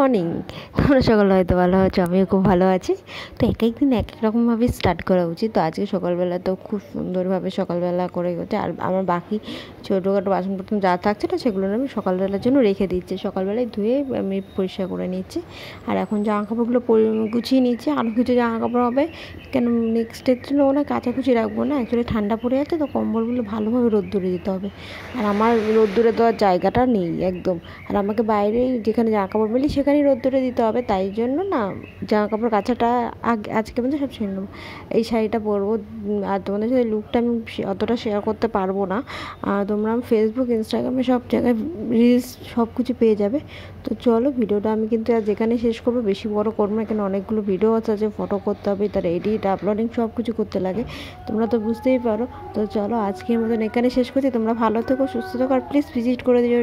Morning. তোমরা সকালে হয়তো ভালো আছো, আমিও খুব ভালো আছি। তো এক এক দিন এক এক রকমভাবে স্টার্ট করা উচিত। তো আজকে সকালবেলা তো খুব সুন্দরভাবে সকালবেলা করে হচ্ছে, আর আমার বাকি ছোটোখাটো বাসনপত্র যা থাকছে না সেগুলো আমি সকালবেলার জন্য রেখে দিচ্ছি। সকালবেলায় ধুয়ে আমি পরিষ্কার করে নিচ্ছি। আর এখন জামা কাপড়গুলো গুছিয়ে নিচ্ছি। আরও কিছু জামা কাপড় হবে, কেন নেক্সট ডের জন্য ওরা কাচাকুচি রাখবো না। অ্যাকচুয়ালি ঠান্ডা পড়ে আছে, তো কম্বলগুলো ভালোভাবে রোদ্দুরে দিতে হবে। আর আমার রোদ্দুরে দেওয়ার জায়গাটা নেই একদম। আর আমাকে বাইরেই যেখানে জামা কাপড় মেলি সেখানেই রোদ্দুরে দিতে হবে, তাই জন্য না জামা কাপড় কাচাটা আজকে মধ্যে সব ছেড়ে নেবো। এই শাড়িটা পরবো। আর তোমাদের সাথে লুকটা আমি অতটা শেয়ার করতে পারবো না। তোমরা ফেসবুক, ইনস্টাগ্রামে সব জায়গায় রিলস সব কিছু পেয়ে যাবে। তো চলো, ভিডিওটা আমি কিন্তু আর যেখানে শেষ করবো, বেশি বড় করবো না, কেন অনেকগুলো ভিডিও আছে, ফটো করতে হবে, তার এডিট, আপলোডিং সব কিছু করতে লাগে, তোমরা তো বুঝতেই পারো। তো চলো, আজকের মতন এখানে শেষ করছি। তোমরা ভালো থেকো, সুস্থ থেকো, আর প্লিজ ভিজিট করে দিও।